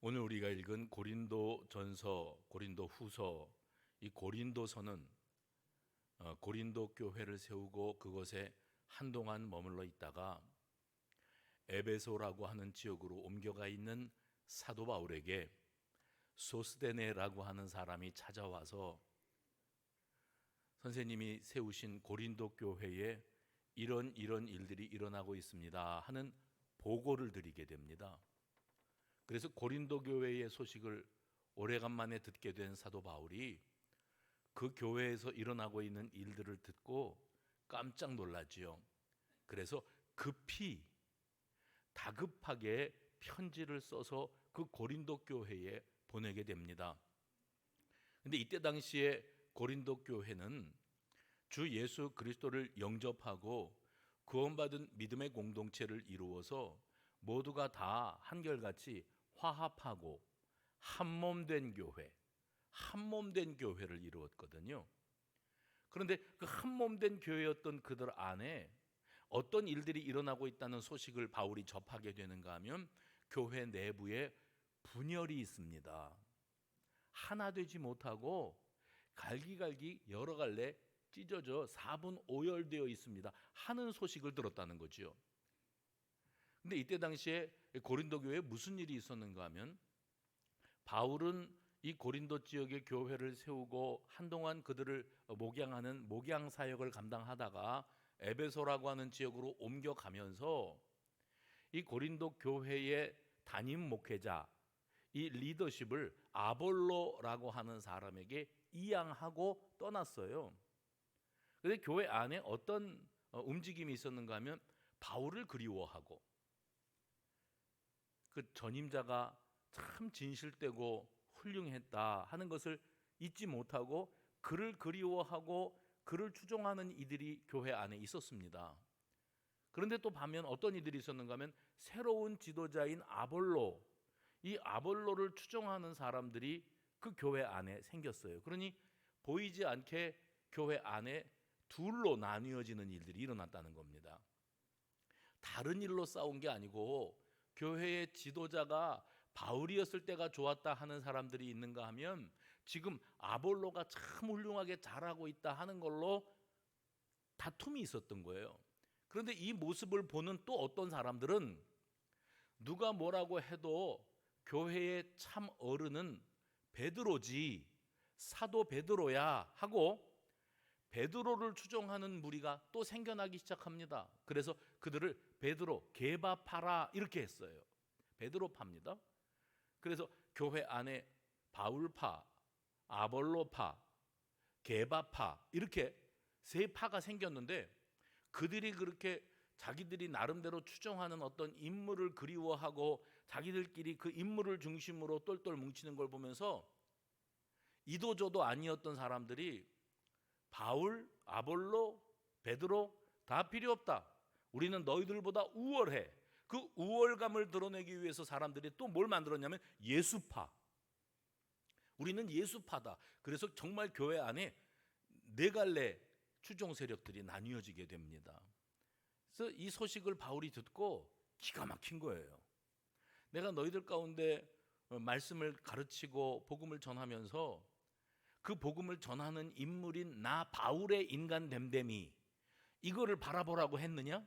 오늘 우리가 읽은 고린도전서, 고린도후서, 이 고린도서는 고린도 교회를 세우고 그곳에 한동안 머물러 있다가 에베소라고 하는 지역으로 옮겨가 있는 사도 바울에게 소스데네라고 하는 사람이 찾아와서 선생님이 세우신 고린도 교회에 이런 일들이 일어나고 있습니다 하는 보고를 드리게 됩니다. 그래서 고린도 교회의 소식을 오래간만에 듣게 된 사도 바울이 그 교회에서 일어나고 있는 일들을 듣고 깜짝 놀라지요. 그래서 다급하게 편지를 써서 그 고린도 교회에 보내게 됩니다. 근데 이때 당시에 고린도 교회는 주 예수 그리스도를 영접하고 구원받은 믿음의 공동체를 이루어서 모두가 다 한결같이 화합하고 한몸된 교회를 이루었거든요. 그런데 그 한몸된 교회였던 그들 안에 어떤 일들이 일어나고 있다는 소식을 바울이 접하게 되는가 하면 교회 내부에 분열이 있습니다. 하나 되지 못하고 갈기갈기 여러 갈래 찢어져 4분 5열되어 있습니다 하는 소식을 들었다는 거죠. 근데 이때 당시에 고린도 교회에 무슨 일이 있었는가 하면 바울은 이 고린도 지역의 교회를 세우고 한동안 그들을 목양하는 목양 사역을 감당하다가 에베소라고 하는 지역으로 옮겨가면서 이 고린도 교회의 담임 목회자, 이 리더십을 아볼로라고 하는 사람에게 이양하고 떠났어요. 그런데 교회 안에 어떤 움직임이 있었는가 하면 바울을 그리워하고 그 전임자가 참 진실되고 훌륭했다 하는 것을 잊지 못하고 그를 그리워하고 그를 추종하는 이들이 교회 안에 있었습니다. 그런데 또 반면 어떤 이들이 있었는가 하면 새로운 지도자인 아볼로, 이 아볼로를 추종하는 사람들이 그 교회 안에 생겼어요. 그러니 보이지 않게 교회 안에 둘로 나뉘어지는 일들이 일어났다는 겁니다. 다른 일로 싸운 게 아니고 교회의 지도자가 바울이었을 때가 좋았다 하는 사람들이 있는가 하면 지금 아볼로가 참 훌륭하게 잘하고 있다 하는 걸로 다툼이 있었던 거예요. 그런데 이 모습을 보는 또 어떤 사람들은 누가 뭐라고 해도 교회의 참 어른은 베드로지, 사도 베드로야 하고 베드로를 추종하는 무리가 또 생겨나기 시작합니다. 그래서 그들을 베드로, 게바파라 이렇게 했어요. 베드로파입니다. 그래서 교회 안에 바울파, 아볼로파, 게바파 이렇게 세 파가 생겼는데 그들이 그렇게 자기들이 나름대로 추종하는 어떤 인물을 그리워하고 자기들끼리 그 인물을 중심으로 똘똘 뭉치는 걸 보면서 이도저도 아니었던 사람들이 바울, 아볼로, 베드로 다 필요 없다. 우리는 너희들보다 우월해. 그 우월감을 드러내기 위해서 사람들이 또 뭘 만들었냐면 예수파. 우리는 예수파다. 그래서 정말 교회 안에 네 갈래 추종 세력들이 나뉘어지게 됩니다. 그래서 이 소식을 바울이 듣고 기가 막힌 거예요. 내가 너희들 가운데 말씀을 가르치고 복음을 전하면서 그 복음을 전하는 인물인 나 바울의 인간 됨됨이 이거를 바라보라고 했느냐?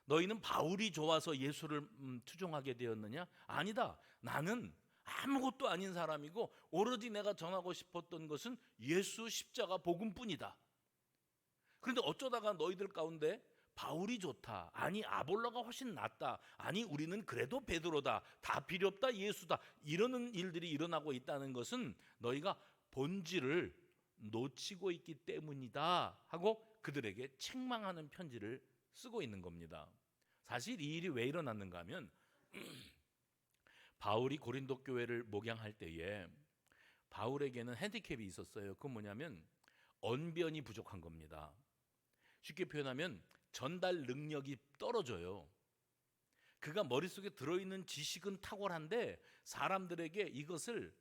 너희는 바울이 좋아서 예수를 추종하게 되었느냐? 아니다. 나는 아무것도 아닌 사람이고 오로지 내가 전하고 싶었던 것은 예수 십자가 복음뿐이다. 그런데 어쩌다가 너희들 가운데 바울이 좋다, 아니 아볼로가 훨씬 낫다, 아니 우리는 그래도 베드로다, 다 필요 없다, 예수다 이러는 일들이 일어나고 있다는 것은 너희가 본질을 놓치고 있기 때문이다 하고 그들에게 책망하는 편지를 쓰고 있는 겁니다. 사실 이 일이 왜 일어났는가 하면 바울이 고린도 교회를 목양할 때에 바울에게는 핸디캡이 있었어요. 그건 뭐냐면 언변이 부족한 겁니다. 쉽게 표현하면 전달 능력이 떨어져요. 그가 머릿속에 들어있는 지식은 탁월한데 사람들에게 이것을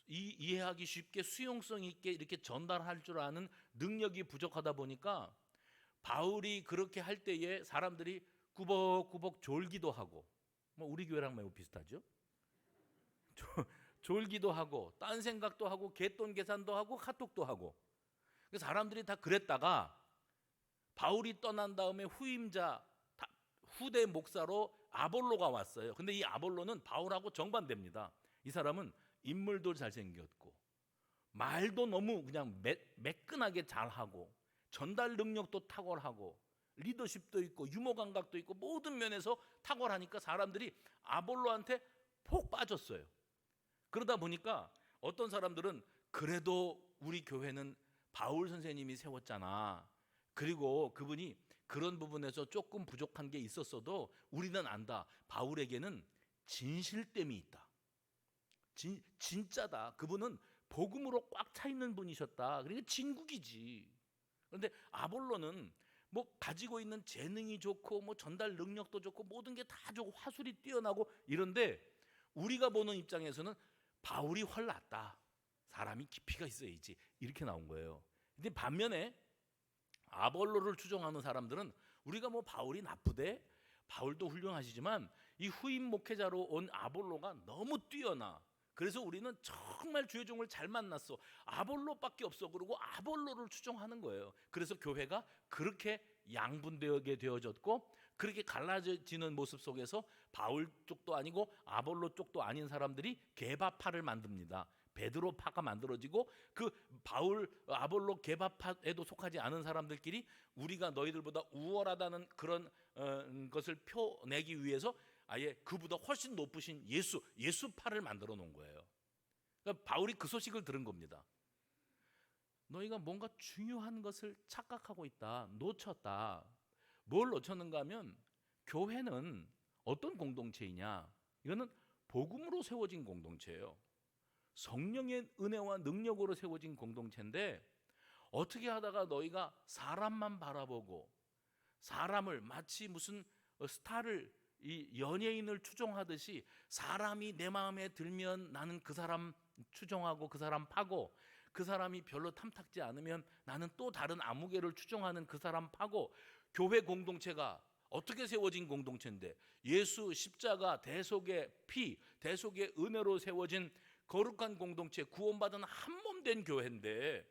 이해하기 쉽게 수용성 있게 이렇게 전달할 줄 아는 능력이 부족하다 보니까 바울이 그렇게 할 때에 사람들이 꾸벅꾸벅 졸기도 하고, 뭐 우리 교회랑 매우 비슷하죠. 졸기도 하고 딴 생각도 하고 갯돈 계산도 하고 카톡도 하고. 사람들이 다 그랬다가 바울이 떠난 다음에 후임자 후대 목사로 아볼로가 왔어요. 근데 이 아볼로는 바울하고 정반대입니다. 이 사람은 인물도 잘생겼고 말도 너무 그냥 매끈하게 잘하고 전달 능력도 탁월하고 리더십도 있고 유머 감각도 있고 모든 면에서 탁월하니까 사람들이 아볼로한테 폭 빠졌어요. 그러다 보니까 어떤 사람들은 그래도 우리 교회는 바울 선생님이 세웠잖아. 그리고 그분이 그런 부분에서 조금 부족한 게 있었어도 우리는 안다. 바울에게는 진실됨이 있다. 진짜다. 그분은 복음으로 꽉 차 있는 분이셨다. 그러니까 진국이지. 그런데 아볼로는 뭐 가지고 있는 재능이 좋고 뭐 전달 능력도 좋고 모든 게 다 좋고 화술이 뛰어나고 이런데 우리가 보는 입장에서는 바울이 훨 낫다. 사람이 깊이가 있어야지. 이렇게 나온 거예요. 근데 반면에 아볼로를 추종하는 사람들은 우리가 뭐 바울이 나쁘대, 바울도 훌륭하시지만 이 후임 목회자로 온 아볼로가 너무 뛰어나. 그래서 우리는 정말 주의 종을 잘 만났어. 아볼로밖에 없어. 그러고 아볼로를 추종하는 거예요. 그래서 교회가 그렇게 양분되게 되어졌고 그렇게 갈라지는 모습 속에서 바울 쪽도 아니고 아볼로 쪽도 아닌 사람들이 개바파를 만듭니다. 베드로파가 만들어지고 그 바울 아볼로 개바파에도 속하지 않은 사람들끼리 우리가 너희들보다 우월하다는 그런 것을 표내기 위해서 아예 그보다 훨씬 높으신 예수파를 만들어 놓은 거예요. 그러니까 바울이 그 소식을 들은 겁니다. 너희가 뭔가 중요한 것을 착각하고 있다. 놓쳤다. 뭘 놓쳤는가 하면 교회는 어떤 공동체이냐? 이거는 복음으로 세워진 공동체예요. 성령의 은혜와 능력으로 세워진 공동체인데 어떻게 하다가 너희가 사람만 바라보고 사람을 마치 무슨 스타를 이 연예인을 추종하듯이 사람이 내 마음에 들면 나는 그 사람 추종하고 그 사람 파고 그 사람이 별로 탐탁지 않으면 나는 또 다른 아무개를 추종하는 그 사람 파고 교회 공동체가 어떻게 세워진 공동체인데 예수 십자가 대속의 피 대속의 은혜로 세워진 거룩한 공동체 구원받은 한 몸 된 교회인데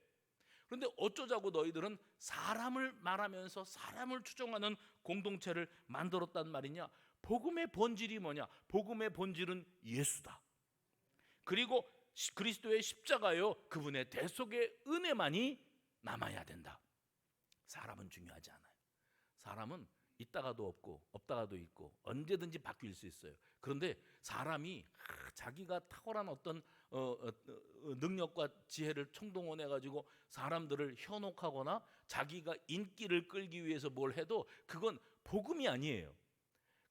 그런데 어쩌자고 너희들은 사람을 말하면서 사람을 추종하는 공동체를 만들었단 말이냐. 복음의 본질이 뭐냐? 복음의 본질은 예수다. 그리고 그리스도의 십자가요 그분의 대속의 은혜만이 남아야 된다. 사람은 중요하지 않아요. 사람은 있다가도 없고 없다가도 있고 언제든지 바뀔 수 있어요. 그런데 사람이 자기가 탁월한 어떤 능력과 지혜를 총동원해 가지고 사람들을 현혹하거나 자기가 인기를 끌기 위해서 뭘 해도 그건 복음이 아니에요.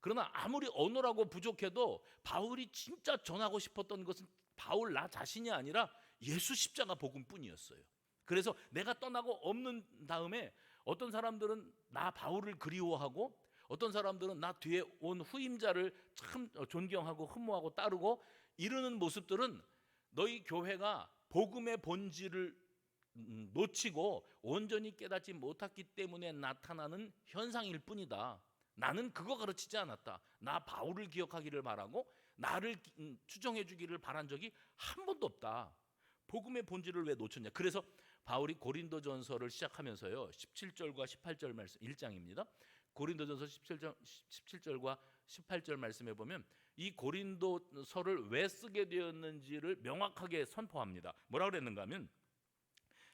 그러나 아무리 언어라고 부족해도 바울이 진짜 전하고 싶었던 것은 바울 나 자신이 아니라 예수 십자가 복음뿐이었어요. 그래서 내가 떠나고 없는 다음에 어떤 사람들은 나 바울을 그리워하고 어떤 사람들은 나 뒤에 온 후임자를 참 존경하고 흠모하고 따르고 이러는 모습들은 너희 교회가 복음의 본질을 놓치고 온전히 깨닫지 못했기 때문에 나타나는 현상일 뿐이다. 나는 그거 가르치지 않았다. 나 바울을 기억하기를 바라고 나를 추정해 주기를 바란 적이 한 번도 없다. 복음의 본질을 왜 놓쳤냐. 그래서 바울이 고린도전서를 시작하면서요 17절과 18절 말씀 1장입니다. 고린도전서 17절과 18절 말씀에 보면 이 고린도서를 왜 쓰게 되었는지를 명확하게 선포합니다. 뭐라 그랬는가 하면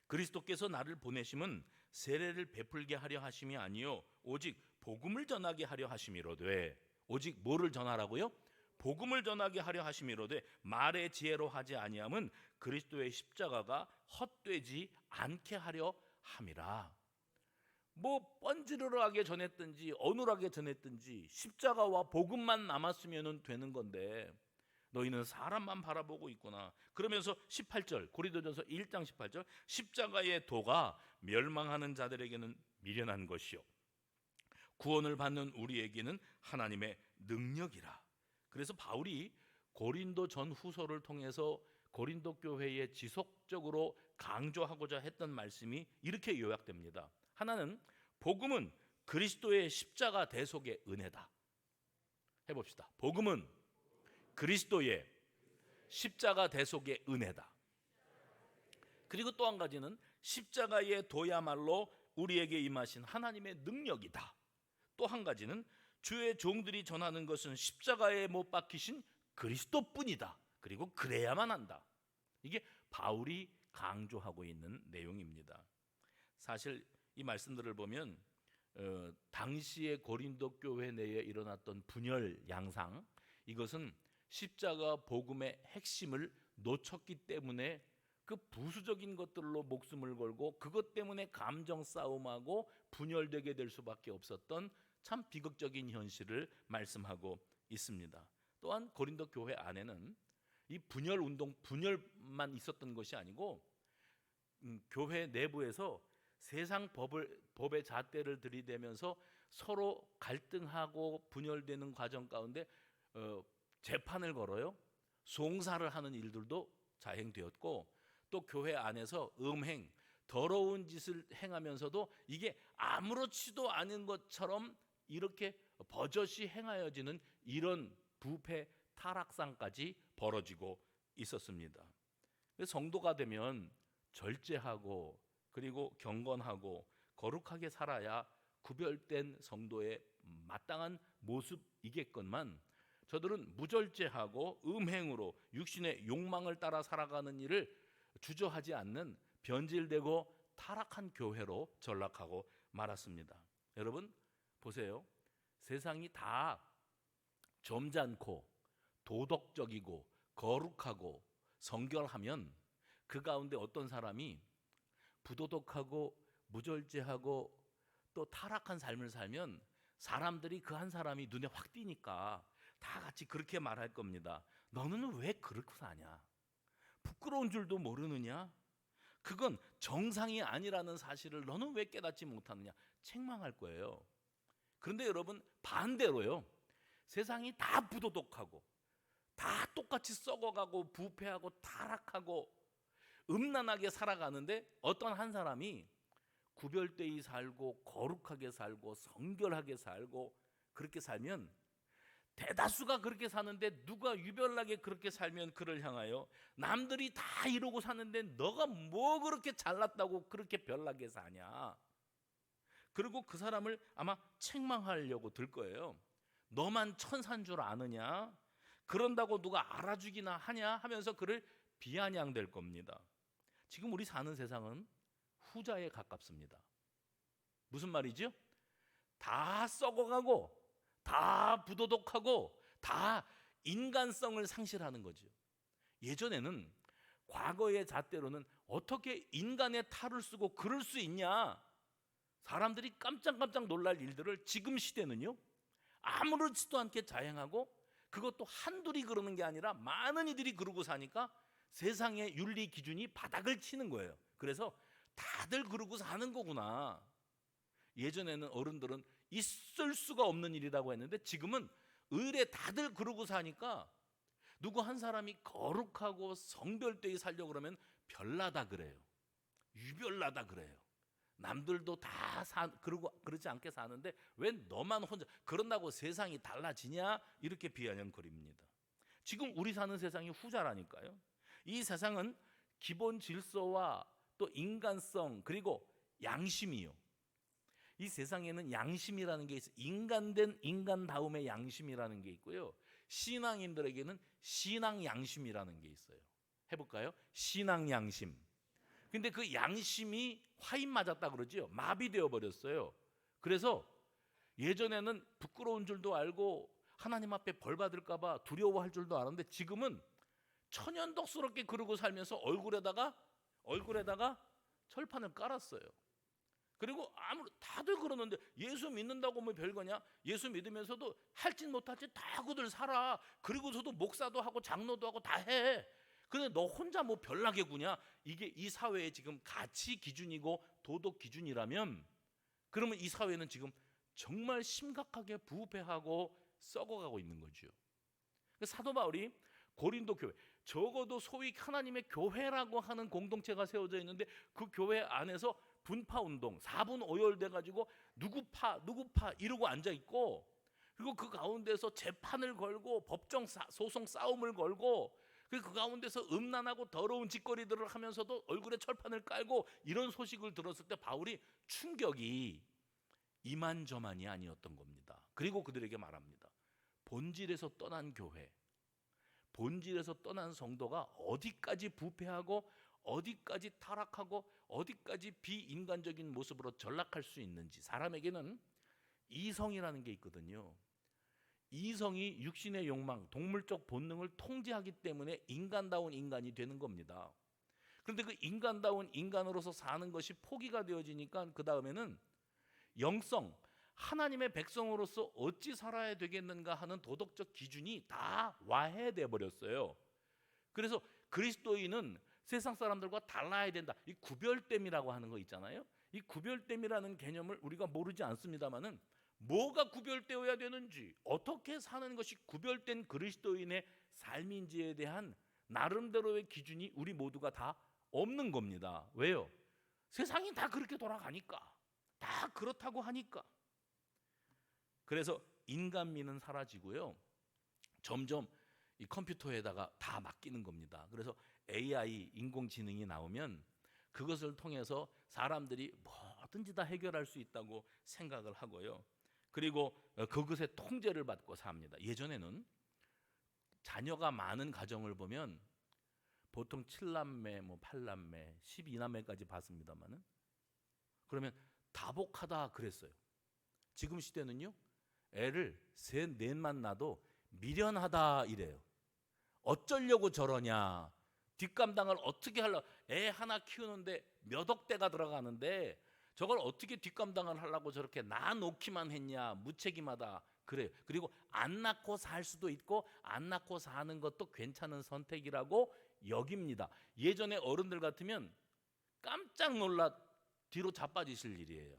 그리스도께서 나를 보내심은 세례를 베풀게 하려 하심이 아니요 오직 복음을 전하게 하려 하심이로되. 오직 뭐를 전하라고요? 복음을 전하게 하려 하심이로되 말의 지혜로 하지 아니함은 그리스도의 십자가가 헛되지 않게 하려 함이라. 뭐 뻔지르르하게 전했든지 어눌하게 전했든지 십자가와 복음만 남았으면 되는 건데 너희는 사람만 바라보고 있구나. 그러면서 18절 고린도전서 1장 18절 십자가의 도가 멸망하는 자들에게는 미련한 것이요 구원을 받는 우리에게는 하나님의 능력이라. 그래서 바울이 고린도 전후서를 통해서 고린도 교회에 지속적으로 강조하고자 했던 말씀이 이렇게 요약됩니다. 하나는 복음은 그리스도의 십자가 대속의 은혜다. 해봅시다. 복음은 그리스도의 십자가 대속의 은혜다. 그리고 또 한 가지는 십자가의 도야말로 우리에게 임하신 하나님의 능력이다. 또 한 가지는 주의 종들이 전하는 것은 십자가에 못 박히신 그리스도뿐이다. 그리고 그래야만 한다. 이게 바울이 강조하고 있는 내용입니다. 사실 이 말씀들을 보면 당시의 고린도 교회 내에 일어났던 분열 양상, 이것은 십자가 복음의 핵심을 놓쳤기 때문에 그 부수적인 것들로 목숨을 걸고 그것 때문에 감정 싸움하고 분열되게 될 수밖에 없었던 참 비극적인 현실을 말씀하고 있습니다. 또한 고린도 교회 안에는 이 분열 운동, 분열만 있었던 것이 아니고 교회 내부에서 세상 법의 잣대를 들이대면서 서로 갈등하고 분열되는 과정 가운데 재판을 걸어요. 송사를 하는 일들도 자행되었고, 또 교회 안에서 음행, 더러운 짓을 행하면서도 이게 아무렇지도 않은 것처럼 이렇게 버젓이 행하여지는 이런 부패 타락상까지 벌어지고 있었습니다. 성도가 되면 절제하고 그리고 경건하고 거룩하게 살아야 구별된 성도의 마땅한 모습이겠건만, 저들은 무절제하고 음행으로 육신의 욕망을 따라 살아가는 일을 주저하지 않는 변질되고 타락한 교회로 전락하고 말았습니다. 여러분 보세요. 세상이 다 점잖고 도덕적이고 거룩하고 성결하면 그 가운데 어떤 사람이 부도덕하고 무절제하고 또 타락한 삶을 살면 사람들이 그 한 사람이 눈에 확 띄니까 다 같이 그렇게 말할 겁니다. 너는 왜 그렇게 사냐? 부끄러운 줄도 모르느냐? 그건 정상이 아니라는 사실을 너는 왜 깨닫지 못하느냐? 책망할 거예요. 그런데 여러분 반대로요. 세상이 다 부도덕하고 다 똑같이 썩어가고 부패하고 타락하고 음란하게 살아가는데 어떤 한 사람이 구별되이 살고 거룩하게 살고 성결하게 살고 그렇게 살면, 대다수가 그렇게 사는데 누가 유별나게 그렇게 살면 그를 향하여 남들이 다 이러고 사는데 너가 뭐 그렇게 잘났다고 그렇게 별나게 사냐? 그리고 그 사람을 아마 책망하려고 들 거예요. 너만 천사인 줄 아느냐? 그런다고 누가 알아주기나 하냐? 하면서 그를 비아냥될 겁니다. 지금 우리 사는 세상은 후자에 가깝습니다. 무슨 말이죠? 다 썩어가고 다 부도덕하고 다 인간성을 상실하는 거죠. 예전에는 과거의 잣대로는 어떻게 인간의 탈을 쓰고 그럴 수 있냐, 사람들이 깜짝깜짝 놀랄 일들을 지금 시대는요 아무렇지도 않게 자행하고, 그것도 한둘이 그러는 게 아니라 많은 이들이 그러고 사니까 세상의 윤리 기준이 바닥을 치는 거예요. 그래서 다들 그러고 사는 거구나. 예전에는 어른들은 있을 수가 없는 일이라고 했는데 지금은 의례 다들 그러고 사니까 누구 한 사람이 거룩하고 성별되이 살려고 그러면 별나다 그래요. 유별나다 그래요. 남들도 다 그러지 않게 사는데 왜 너만 혼자 그런다고 세상이 달라지냐? 이렇게 비아냥거립니다. 지금 우리 사는 세상이 후자라니까요. 이 세상은 기본 질서와 또 인간성 그리고 양심이요. 이 세상에는 양심이라는 게 있어요. 인간된 인간다움의 양심이라는 게 있고요. 신앙인들에게는 신앙 양심이라는 게 있어요. 해볼까요? 신앙 양심. 근데 그 양심이 화인 맞았다 그러죠. 마비되어 버렸어요. 그래서 예전에는 부끄러운 줄도 알고 하나님 앞에 벌 받을까 봐 두려워할 줄도 알았는데 지금은 천연덕스럽게 그러고 살면서 얼굴에다가 철판을 깔았어요. 그리고 다들 그러는데 예수 믿는다고 뭐 별거냐? 예수 믿으면서도 할짓 못할짓 다 그들 살아. 그리고서도 목사도 하고 장로도 하고 다 해. 근데 너 혼자 뭐 별나게 구냐? 이게 이 사회의 지금 가치 기준이고 도덕 기준이라면, 그러면 이 사회는 지금 정말 심각하게 부패하고 썩어가고 있는 거죠. 사도 바울이 고린도 교회, 적어도 소위 하나님의 교회라고 하는 공동체가 세워져 있는데 그 교회 안에서 분파운동 4분 오열돼 가지고 누구 파 이러고 앉아있고, 그리고 그 가운데서 재판을 걸고 법정 소송 싸움을 걸고, 그 가운데서 음란하고 더러운 짓거리들을 하면서도 얼굴에 철판을 깔고 이런 소식을 들었을 때 바울이 충격이 이만저만이 아니었던 겁니다. 그리고 그들에게 말합니다. 본질에서 떠난 교회, 본질에서 떠난 성도가 어디까지 부패하고 어디까지 타락하고 어디까지 비인간적인 모습으로 전락할 수 있는지. 사람에게는 이성이라는 게 있거든요. 이성이 육신의 욕망, 동물적 본능을 통제하기 때문에 인간다운 인간이 되는 겁니다. 그런데 그 인간다운 인간으로서 사는 것이 포기가 되어지니까 그 다음에는 영성, 하나님의 백성으로서 어찌 살아야 되겠는가 하는 도덕적 기준이 다 와해돼 버렸어요. 그래서 그리스도인은 세상 사람들과 달라야 된다. 이 구별됨이라고 하는 거 있잖아요. 이 구별됨이라는 개념을 우리가 모르지 않습니다만은 뭐가 구별되어야 되는지, 어떻게 사는 것이 구별된 그리스도인의 삶인지에 대한 나름대로의 기준이 우리 모두가 다 없는 겁니다. 왜요? 세상이 다 그렇게 돌아가니까, 다 그렇다고 하니까. 그래서 인간미는 사라지고요, 점점 이 컴퓨터에다가 다 맡기는 겁니다. 그래서 AI, 인공지능이 나오면 그것을 통해서 사람들이 뭐든지 다 해결할 수 있다고 생각을 하고요. 그리고 그것의 통제를 받고 삽니다. 예전에는 자녀가 많은 가정을 보면 보통 7남매, 8남매, 12남매까지 봤습니다만은, 그러면 다복하다 그랬어요. 지금 시대는요, 애를 셋, 넷만 낳아도 미련하다 이래요. 어쩌려고 저러냐, 뒷감당을 어떻게 하려고, 애 하나 키우는데 몇 억대가 들어가는데 저걸 어떻게 뒷감당을 하려고 저렇게 낳아놓기만 했냐, 무책임하다 그래요. 그리고 안 낳고 살 수도 있고 안 낳고 사는 것도 괜찮은 선택이라고 여깁니다. 예전에 어른들 같으면 깜짝 놀라 뒤로 자빠지실 일이에요.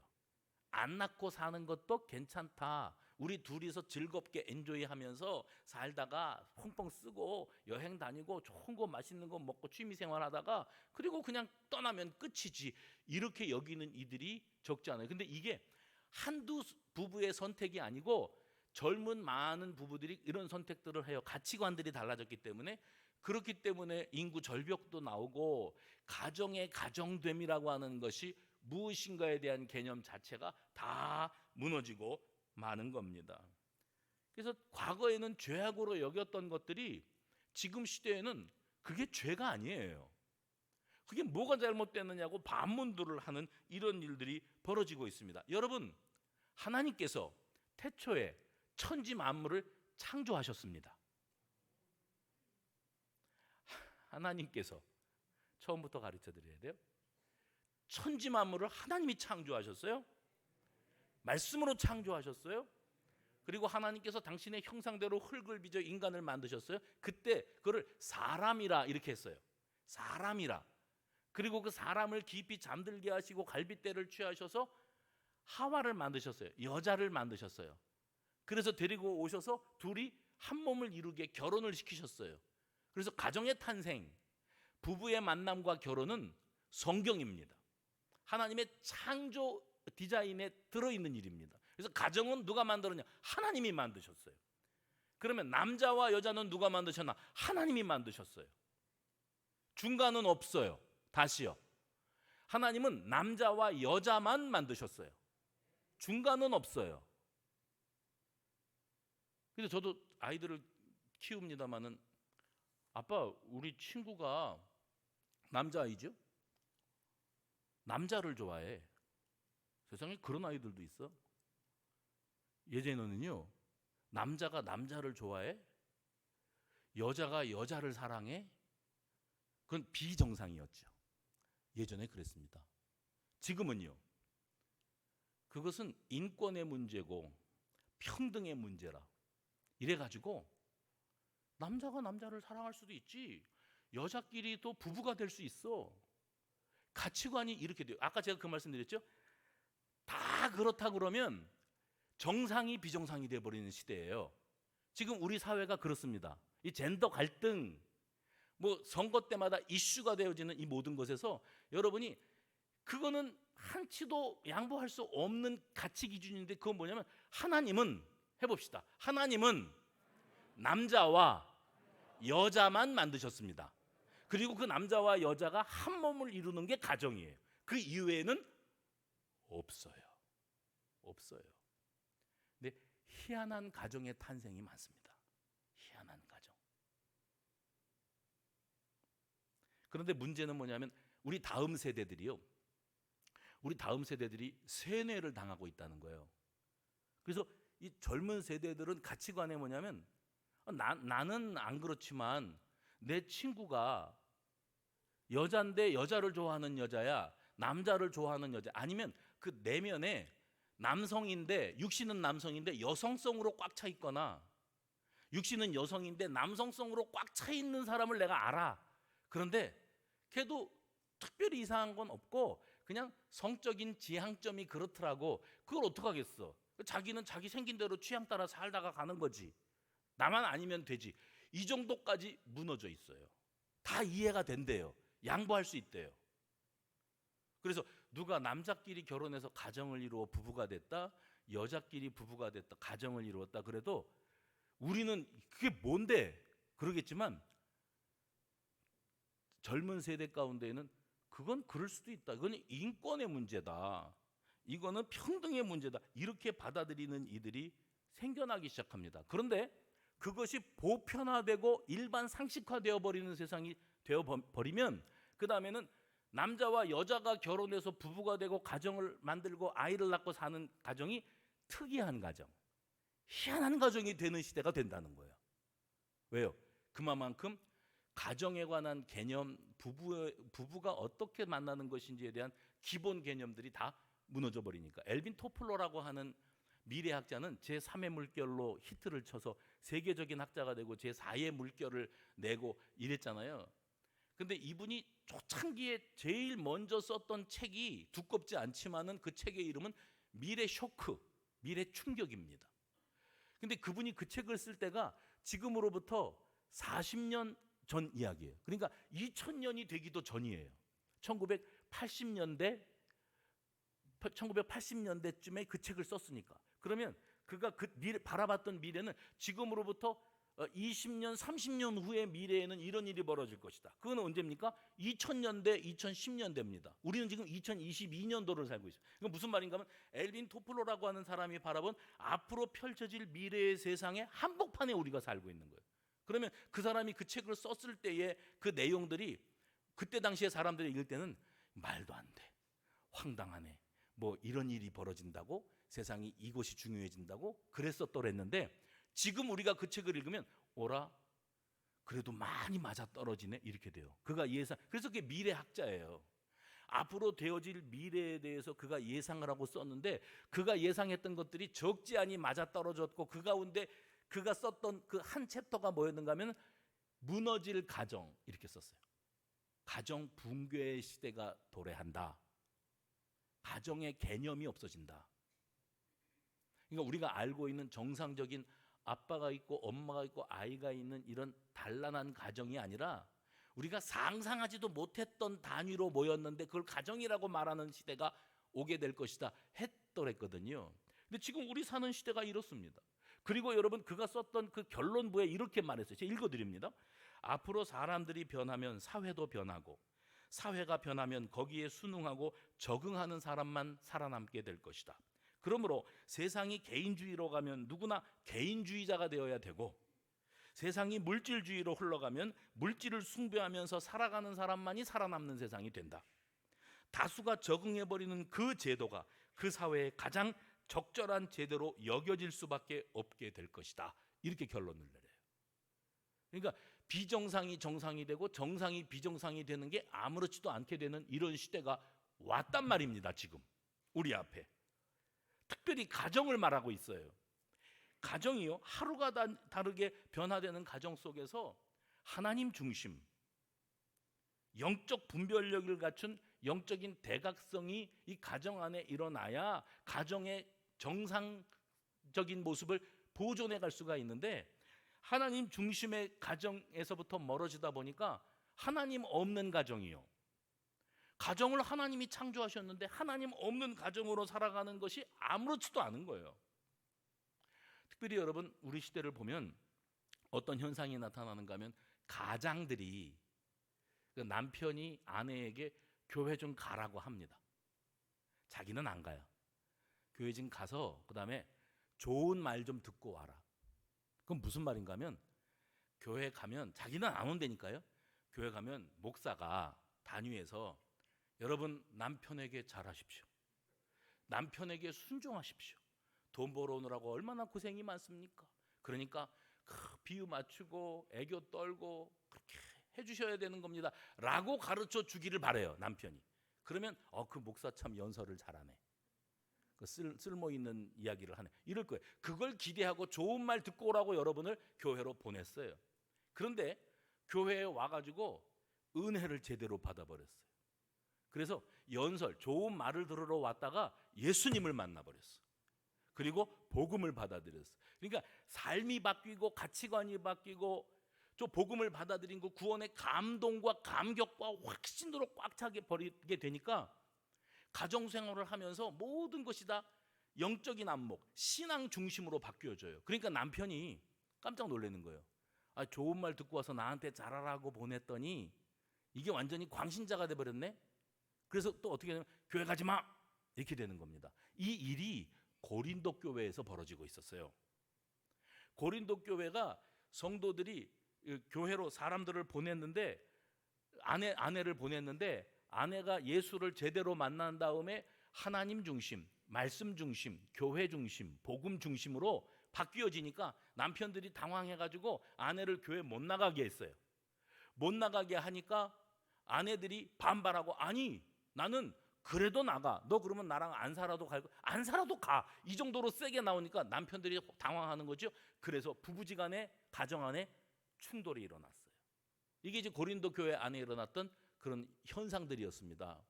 안 낳고 사는 것도 괜찮다. 우리 둘이서 즐겁게 엔조이하면서 살다가 펑펑 쓰고 여행 다니고 좋은 거 맛있는 거 먹고 취미생활 하다가 그리고 그냥 떠나면 끝이지, 이렇게 여기는 이들이 적지 않아요. 근데 이게 한두 부부의 선택이 아니고 젊은 많은 부부들이 이런 선택들을 해요. 가치관들이 달라졌기 때문에. 그렇기 때문에 인구 절벽도 나오고 가정의 가정됨이라고 하는 것이 무엇인가에 대한 개념 자체가 다 무너지고 많은 겁니다. 그래서 과거에는 죄악으로 여겼던 것들이 지금 시대에는 그게 죄가 아니에요. 그게 뭐가 잘못됐느냐고 반문들을 하는 이런 일들이 벌어지고 있습니다. 여러분, 하나님께서 태초에 천지 만물을 창조하셨습니다. 하나님께서 처음부터 가르쳐 드려야 돼요. 천지 만물을 하나님이 창조하셨어요. 말씀으로 창조하셨어요. 그리고 하나님께서 당신의 형상대로 흙을 빚어 인간을 만드셨어요. 그때 그를 사람이라 이렇게 했어요. 사람이라. 그리고 그 사람을 깊이 잠들게 하시고 갈빗대를 취하셔서 하와를 만드셨어요. 여자를 만드셨어요. 그래서 데리고 오셔서 둘이 한 몸을 이루게 결혼을 시키셨어요. 그래서 가정의 탄생, 부부의 만남과 결혼은 성경입니다. 하나님의 창조 디자인에 들어있는 일입니다. 그래서 가정은 누가 만들었냐? 하나님이 만드셨어요. 그러면 남자와 여자는 누가 만드셨나? 하나님이 만드셨어요. 중간은 없어요. 다시요. 하나님은 남자와 여자만 만드셨어요. 중간은 없어요. 그래서 저도 아이들을 키웁니다마는, 아빠, 우리 친구가 남자아이죠? 남자를 좋아해. 세상에 그런 아이들도 있어. 예전에는요, 남자가 남자를 좋아해? 여자가 여자를 사랑해? 그건 비정상이었죠. 예전에 그랬습니다. 지금은요, 그것은 인권의 문제고 평등의 문제라 이래가지고 남자가 남자를 사랑할 수도 있지, 여자끼리도 부부가 될 수 있어. 가치관이 이렇게 돼요. 아까 제가 그 말씀드렸죠? 다 그렇다 그러면 정상이 비정상이 돼버리는 시대예요. 지금 우리 사회가 그렇습니다. 이 젠더 갈등, 선거 때마다 이슈가 되어지는 이 모든 것에서 여러분이, 그거는 한치도 양보할 수 없는 가치 기준인데, 그건 뭐냐면, 하나님은, 해봅시다, 하나님은 남자와 여자만 만드셨습니다. 그리고 그 남자와 여자가 한 몸을 이루는 게 가정이에요. 그 이외에는 없어요. 없어요. 근데 희한한 가정의 탄생이 많습니다. 희한한 가정. 그런데 문제는 뭐냐면 우리 다음 세대들이 세뇌를 당하고 있다는 거예요. 그래서 이 젊은 세대들은 가치관이 뭐냐면 나는 안 그렇지만 내 친구가 여잔데 여자를 좋아하는 여자야, 남자를 좋아하는 여자, 아니면 그 내면에 남성인데 육신은 남성인데 여성성으로 꽉 차 있거나 육신은 여성인데 남성성으로 꽉 차 있는 사람을 내가 알아. 그런데 걔도 특별히 이상한 건 없고 그냥 성적인 지향점이 그렇더라고. 그걸 어떡하겠어. 자기는 자기 생긴 대로 취향 따라 살다가 가는 거지. 나만 아니면 되지. 이 정도까지 무너져 있어요. 다 이해가 된대요. 양보할 수 있대요. 그래서 누가 남자끼리 결혼해서 가정을 이루어 부부가 됐다, 여자끼리 부부가 됐다, 가정을 이루었다 그래도 우리는 그게 뭔데 그러겠지만 젊은 세대 가운데에는 그건 그럴 수도 있다. 이건 인권의 문제다. 이거는 평등의 문제다. 이렇게 받아들이는 이들이 생겨나기 시작합니다. 그런데 그것이 보편화되고 일반 상식화되어 버리는 세상이 되어 버리면 그 다음에는 남자와 여자가 결혼해서 부부가 되고 가정을 만들고 아이를 낳고 사는 가정이 특이한 가정, 희한한 가정이 되는 시대가 된다는 거예요. 왜요? 그만큼 가정에 관한 개념, 부부가 어떻게 만나는 것인지에 대한 기본 개념들이 다 무너져 버리니까. 엘빈 토플러라고 하는 미래학자는 제3의 물결로 히트를 쳐서 세계적인 학자가 되고 제4의 물결을 내고 이랬잖아요. 근데 이분이 초창기에 제일 먼저 썼던 책이 두껍지 않지만은 그 책의 이름은 미래 쇼크, 미래 충격입니다. 근데 그분이 그 책을 쓸 때가 지금으로부터 40년 전 이야기예요. 그러니까 2000년이 되기도 전이에요. 1980년대쯤에 그 책을 썼으니까. 그러면 그가 그 바라봤던 미래는 지금으로부터 20년, 30년 후의 미래에는 이런 일이 벌어질 것이다. 그건 언제입니까? 2000년대, 2010년대입니다. 우리는 지금 2022년도를 살고 있어요. 이건 무슨 말인가 하면 엘빈 토플러라고 하는 사람이 바라본 앞으로 펼쳐질 미래의 세상의 한복판에 우리가 살고 있는 거예요. 그러면 그 사람이 그 책을 썼을 때의 그 내용들이 그때 당시에 사람들이 읽을 때는 말도 안 돼, 황당하네, 뭐 이런 일이 벌어진다고, 세상이 이것이 중요해진다고 그랬었더랬는데 지금 우리가 그 책을 읽으면 오라, 그래도 많이 맞아떨어지네 이렇게 돼요. 그가 그래서 그게 미래학자예요. 앞으로 되어질 미래에 대해서 그가 예상을 하고 썼는데 그가 예상했던 것들이 적지 않이 맞아떨어졌고 그 가운데 그가 썼던 그 한 챕터가 뭐였는가 하면 무너질 가정 이렇게 썼어요. 가정 붕괴의 시대가 도래한다. 가정의 개념이 없어진다. 그러니까 우리가 알고 있는 정상적인 아빠가 있고 엄마가 있고 아이가 있는 이런 단란한 가정이 아니라 우리가 상상하지도 못했던 단위로 모였는데 그걸 가정이라고 말하는 시대가 오게 될 것이다 했더랬거든요. 근데 지금 우리 사는 시대가 이렇습니다. 그리고 여러분 그가 썼던 그 결론부에 이렇게 말했어요. 제가 읽어드립니다. 앞으로 사람들이 변하면 사회도 변하고 사회가 변하면 거기에 순응하고 적응하는 사람만 살아남게 될 것이다. 그러므로 세상이 개인주의로 가면 누구나 개인주의자가 되어야 되고 세상이 물질주의로 흘러가면 물질을 숭배하면서 살아가는 사람만이 살아남는 세상이 된다. 다수가 적응해버리는 그 제도가 그 사회의 가장 적절한 제도로 여겨질 수밖에 없게 될 것이다. 이렇게 결론을 내려요. 그러니까 비정상이 정상이 되고 정상이 비정상이 되는 게 아무렇지도 않게 되는 이런 시대가 왔단 말입니다. 지금 우리 앞에. 특별히 가정을 말하고 있어요. 가정이요, 하루가 다르게 변화되는 가정 속에서 하나님 중심, 영적 분별력을 갖춘 영적인 대각성이 이 가정 안에 일어나야 가정의 정상적인 모습을 보존해 갈 수가 있는데 하나님 중심의 가정에서부터 멀어지다 보니까 하나님 없는 가정이요, 가정을 하나님이 창조하셨는데 하나님 없는 가정으로 살아가는 것이 아무렇지도 않은 거예요. 특별히 여러분 우리 시대를 보면 어떤 현상이 나타나는가 하면 가장들이 그 남편이 아내에게 교회 좀 가라고 합니다. 자기는 안 가요. 교회 좀 가서 그다음에 좋은 말 좀 듣고 와라. 그건 무슨 말인가 하면 교회 가면 자기는 안 온다니까요. 교회 가면 목사가 단위에서 여러분 남편에게 잘하십시오. 남편에게 순종하십시오. 돈 벌어오느라고 얼마나 고생이 많습니까? 그러니까 비유 맞추고 애교 떨고 그렇게 해주셔야 되는 겁니다 라고 가르쳐 주기를 바래요, 남편이. 그러면 그 목사 참 연설을 잘하네, 쓸모있는 이야기를 하네, 이럴 거예요. 그걸 기대하고 좋은 말 듣고 오라고 여러분을 교회로 보냈어요. 그런데 교회에 와가지고 은혜를 제대로 받아버렸어요. 그래서 연설, 좋은 말을 들으러 왔다가 예수님을 만나버렸어. 그리고 복음을 받아들였어. 그러니까 삶이 바뀌고 가치관이 바뀌고 저 복음을 받아들인 그 구원의 감동과 감격과 확신으로 꽉 차게 버리게 되니까 가정생활을 하면서 모든 것이 다 영적인 안목, 신앙 중심으로 바뀌어져요. 그러니까 남편이 깜짝 놀라는 거예요. 좋은 말 듣고 와서 나한테 잘하라고 보냈더니 이게 완전히 광신자가 돼버렸네. 그래서 또 어떻게 되냐면 교회 가지 마 이렇게 되는 겁니다. 이 일이 고린도 교회에서 벌어지고 있었어요. 고린도 교회가 성도들이 교회로 사람들을 보냈는데 아내를 보냈는데 아내가 예수를 제대로 만난 다음에 하나님 중심, 말씀 중심, 교회 중심, 복음 중심으로 바뀌어지니까 남편들이 당황해가지고 아내를 교회 못 나가게 했어요. 못 나가게 하니까 아내들이 반발하고 아니 나는 그래도 나가. 너 그러면 나랑 안 살아도 갈 거야. 안 살아도 가. 이 정도로 세게 나오니까 남편들이 당황하는 거죠. 그래서 부부지간에 가정 안에 충돌이 일어났어요. 이게 이제 고린도 교회 안에 일어났던 그런 현상들이었습니다.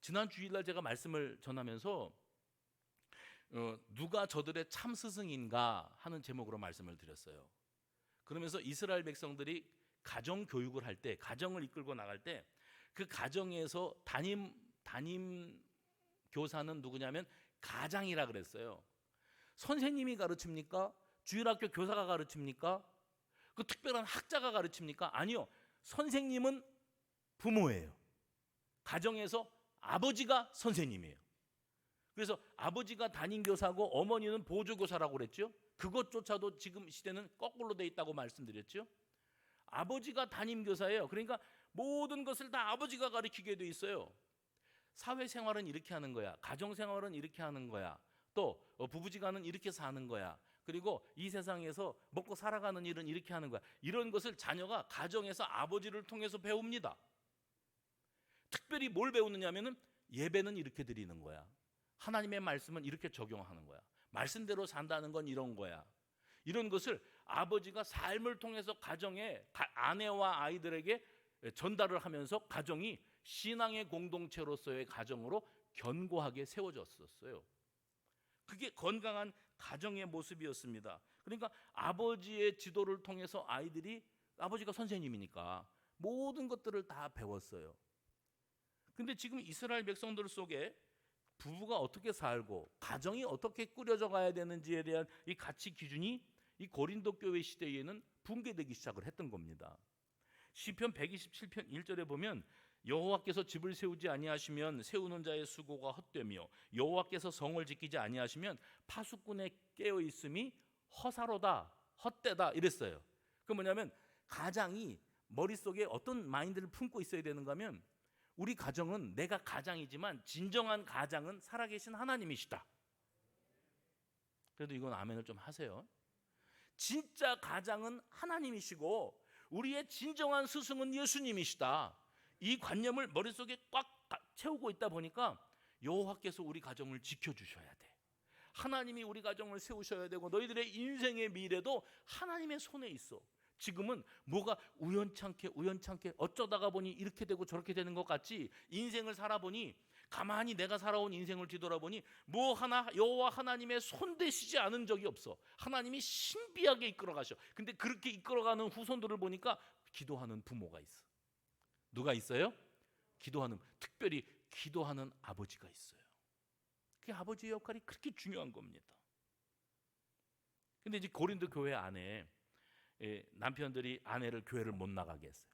지난 주일날 제가 말씀을 전하면서 누가 저들의 참 스승인가 하는 제목으로 말씀을 드렸어요. 그러면서 이스라엘 백성들이 가정 교육을 할 때, 가정을 이끌고 나갈 때 그 가정에서 담임 교사는 누구냐면 가장이라 그랬어요. 선생님이 가르칩니까? 주일학교 교사가 가르칩니까? 그 특별한 학자가 가르칩니까? 아니요. 선생님은 부모예요. 가정에서 아버지가 선생님이에요. 그래서 아버지가 담임교사고 어머니는 보조교사라고 그랬죠. 그것조차도 지금 시대는 거꾸로 돼 있다고 말씀드렸죠. 아버지가 담임교사예요. 그러니까 모든 것을 다 아버지가 가르치게 돼 있어요. 사회생활은 이렇게 하는 거야. 가정생활은 이렇게 하는 거야. 또 부부지간은 이렇게 사는 거야. 그리고 이 세상에서 먹고 살아가는 일은 이렇게 하는 거야. 이런 것을 자녀가 가정에서 아버지를 통해서 배웁니다. 특별히 뭘 배우느냐면은 예배는 이렇게 드리는 거야. 하나님의 말씀은 이렇게 적용하는 거야. 말씀대로 산다는 건 이런 거야. 이런 것을 아버지가 삶을 통해서 가정에 아내와 아이들에게 전달을 하면서 가정이 신앙의 공동체로서의 가정으로 견고하게 세워졌었어요. 그게 건강한 가정의 모습이었습니다. 그러니까 아버지의 지도를 통해서 아이들이, 아버지가 선생님이니까 모든 것들을 다 배웠어요. 근데 지금 이스라엘 백성들 속에 부부가 어떻게 살고 가정이 어떻게 꾸려져 가야 되는지에 대한 이 가치 기준이 이 고린도 교회 시대에는 붕괴되기 시작을 했던 겁니다. 시편 127편 1절에 보면 여호와께서 집을 세우지 아니하시면 세우는 자의 수고가 헛되며 여호와께서 성을 지키지 아니하시면 파수꾼의 깨어 있음이 허사로다, 헛되다 이랬어요. 그 뭐냐면 가장이 머릿속에 어떤 마인드를 품고 있어야 되는가 하면 우리 가정은 내가 가장이지만 진정한 가장은 살아계신 하나님이시다. 그래도 이건 아멘을 좀 하세요. 진짜 가장은 하나님이시고 우리의 진정한 스승은 예수님이시다. 이 관념을 머릿속에 꽉 채우고 있다 보니까 여호와께서 우리 가정을 지켜주셔야 돼. 하나님이 우리 가정을 세우셔야 되고 너희들의 인생의 미래도 하나님의 손에 있어. 지금은 뭐가 우연찮게 어쩌다가 보니 이렇게 되고 저렇게 되는 것 같지, 인생을 살아보니 가만히 내가 살아온 인생을 뒤돌아보니 뭐 하나 여호와 하나님의 손대시지 않은 적이 없어. 하나님이 신비하게 이끌어가셔. 근데 그렇게 이끌어가는 후손들을 보니까 기도하는 부모가 있어. 누가 있어요? 기도하는, 특별히 기도하는 아버지가 있어요. 그 아버지의 역할이 그렇게 중요한 겁니다. 근데 이제 고린도 교회 안에 남편들이 아내를 교회를 못 나가게 했어요.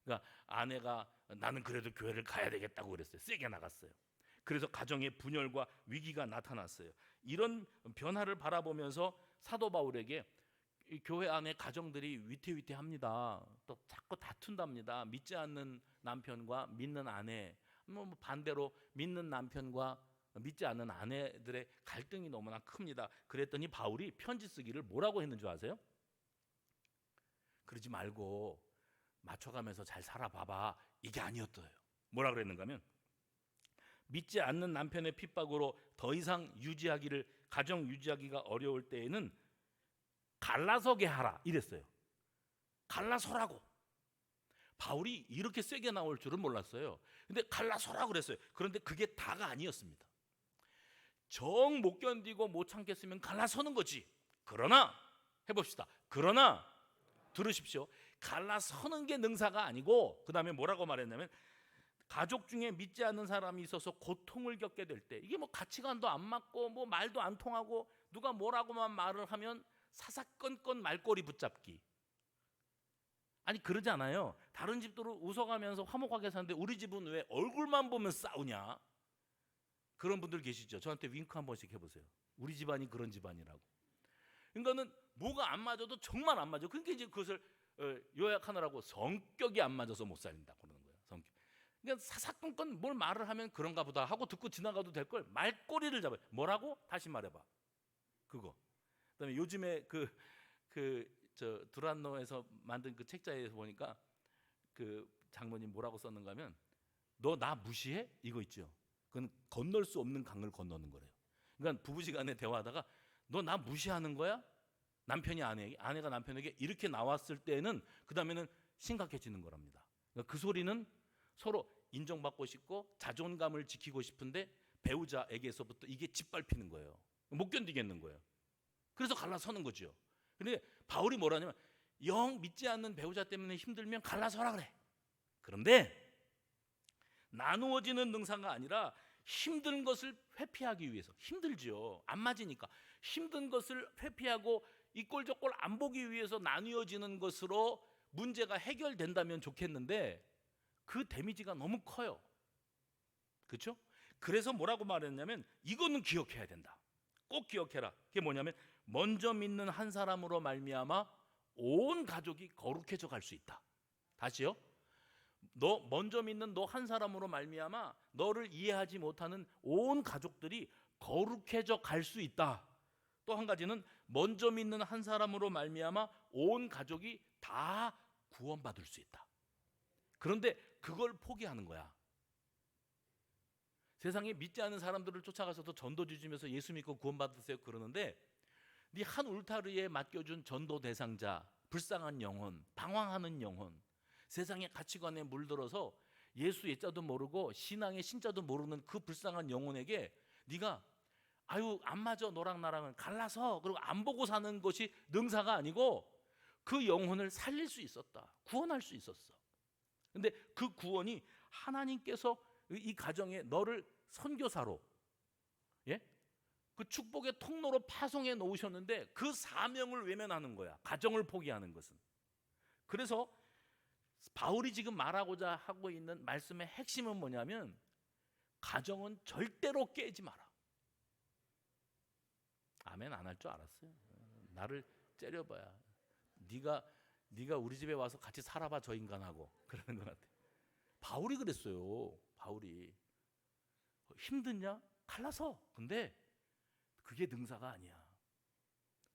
그러니까 아내가 나는 그래도 교회를 가야 되겠다고 그랬어요. 세게 나갔어요. 그래서 가정의 분열과 위기가 나타났어요. 이런 변화를 바라보면서 사도 바울에게 이 교회 안에 가정들이 위태위태합니다. 또 자꾸 다툰답니다. 믿지 않는 남편과 믿는 아내, 뭐 반대로 믿는 남편과 믿지 않는 아내들의 갈등이 너무나 큽니다. 그랬더니 바울이 편지 쓰기를 뭐라고 했는 줄 아세요? 그러지 말고 맞춰가면서 잘 살아봐봐. 이게 아니었어요. 뭐라 그랬는가 하면 믿지 않는 남편의 핍박으로 더 이상 가정 유지하기가 어려울 때에는 갈라서게 하라 이랬어요. 갈라서라고. 바울이 이렇게 세게 나올 줄은 몰랐어요. 근데 갈라서라 그랬어요. 그런데 그게 다가 아니었습니다. 정 못 견디고 못 참겠으면 갈라서는 거지. 그러나 해봅시다. 그러나 들으십시오. 갈라서는 게 능사가 아니고 그 다음에 뭐라고 말했냐면 가족 중에 믿지 않는 사람이 있어서 고통을 겪게 될 때 이게 뭐 가치관도 안 맞고 뭐 말도 안 통하고 누가 뭐라고만 말을 하면 사사건건 말꼬리 붙잡기. 아니 그러지 않아요. 다른 집들은 웃어가면서 화목하게 사는데 우리 집은 왜 얼굴만 보면 싸우냐. 그런 분들 계시죠. 저한테 윙크 한 번씩 해보세요. 우리 집안이 그런 집안이라고. 그러니까는 뭐가 안 맞아도 정말 안 맞아. 그러니까 이제 그것을 요약하느라고 성격이 안 맞아서 못 살린다 그러는 거예요. 성격. 그러니까 사사건건 뭘 말을 하면 그런가 보다 하고 듣고 지나가도 될 걸 말꼬리를 잡아요. 뭐라고? 다시 말해봐. 그거. 그다음에 요즘에 두란노에서 만든 그 책자에서 보니까 그 장모님 뭐라고 썼는가 하면 너 나 무시해? 이거 있죠. 그건 건널 수 없는 강을 건너는 거래요. 그러니까 부부시간에 대화하다가 너 나 무시하는 거야? 남편이 아내가 남편에게 이렇게 나왔을 때는 그 다음에는 심각해지는 거랍니다. 그러니까 그 소리는 서로 인정받고 싶고 자존감을 지키고 싶은데 배우자에게서부터 이게 짓밟히는 거예요. 못 견디겠는 거예요. 그래서 갈라서는 거죠. 근데 바울이 뭐라냐면 영 믿지 않는 배우자 때문에 힘들면 갈라서라 그래. 그런데 나누어지는 능사가 아니라 힘든 것을 회피하기 위해서 힘들지요. 안 맞으니까 힘든 것을 회피하고 이꼴저꼴 안 보기 위해서 나누어지는 것으로 문제가 해결된다면 좋겠는데 그 데미지가 너무 커요. 그렇죠? 그래서 뭐라고 말했냐면 이거는 기억해야 된다. 꼭 기억해라. 그게 뭐냐면 먼저 믿는 한 사람으로 말미암아 온 가족이 거룩해져 갈 수 있다. 다시요. 너 먼저 믿는 너 한 사람으로 말미암아 너를 이해하지 못하는 온 가족들이 거룩해져 갈 수 있다. 또 한 가지는 먼저 믿는 한 사람으로 말미암아 온 가족이 다 구원받을 수 있다. 그런데 그걸 포기하는 거야. 세상에 믿지 않는 사람들을 쫓아가서도 전도지 주면서 예수 믿고 구원받으세요 그러는데 네 한 울타리에 맡겨준 전도 대상자, 불쌍한 영혼, 방황하는 영혼, 세상의 가치관에 물들어서 예수 예자도 모르고 신앙의 신자도 모르는 그 불쌍한 영혼에게 네가 아유 안 맞아 너랑 나랑은 갈라서 그리고 안 보고 사는 것이 능사가 아니고 그 영혼을 살릴 수 있었다. 구원할 수 있었어. 근데 그 구원이 하나님께서 이 가정에 너를 선교사로 그 축복의 통로로 파송해 놓으셨는데 그 사명을 외면하는 거야. 가정을 포기하는 것은. 그래서 바울이 지금 말하고자 하고 있는 말씀의 핵심은 뭐냐면 가정은 절대로 깨지 마라. 아멘 안 할 줄 알았어요. 나를 째려봐야 네가 우리 집에 와서 같이 살아봐 저 인간하고 그러는 것 같아. 바울이 그랬어요. 바울이 힘드냐? 갈라서. 근데 그게 능사가 아니야.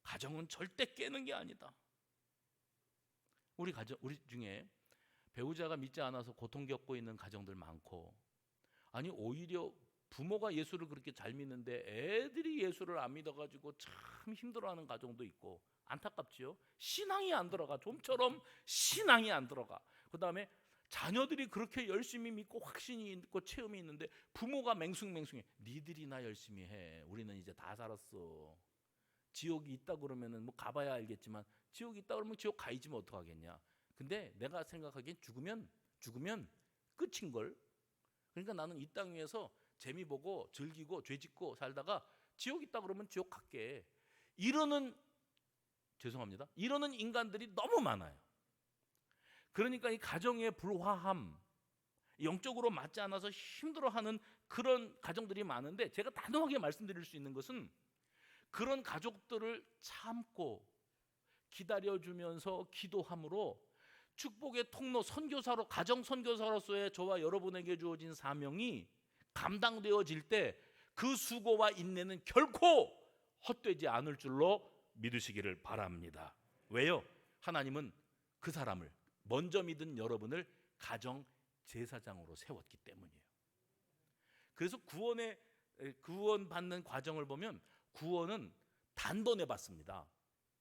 가정은 절대 깨는 게 아니다. 우리 중에 배우자가 믿지 않아서 고통 겪고 있는 가정들 많고, 아니 오히려 부모가 예수를 그렇게 잘 믿는데 애들이 예수를 안 믿어가지고 참 힘들어하는 가정도 있고 안타깝지요. 신앙이 안 들어가. 좀처럼 신앙이 안 들어가. 그 다음에 자녀들이 그렇게 열심히 믿고 확신이 있고 체험이 있는데 부모가 맹숭맹숭해. 니들이나 열심히 해. 우리는 이제 다 살았어. 지옥이 있다 그러면은 뭐 가봐야 알겠지만 지옥이 있다 그러면 지옥 가야지 뭐 어떡하겠냐. 근데 내가 생각하기엔 죽으면 끝인 걸. 그러니까 나는 이 땅 위에서 재미 보고 즐기고 죄 짓고 살다가 지옥 있다 그러면 지옥 갈게. 이러는 죄송합니다. 이러는 인간들이 너무 많아요. 그러니까 이 가정의 불화함, 영적으로 맞지 않아서 힘들어하는 그런 가정들이 많은데, 제가 단호하게 말씀드릴 수 있는 것은 그런 가족들을 참고 기다려주면서 기도함으로 축복의 통로, 선교사로, 가정 선교사로서의 저와 여러분에게 주어진 사명이 감당되어질 때 그 수고와 인내는 결코 헛되지 않을 줄로 믿으시기를 바랍니다. 왜요? 하나님은 그 사람을, 먼저 믿은 여러분을 가정 제사장으로 세웠기 때문이에요. 그래서 구원 받는 과정을 보면 구원은 단번에 받습니다.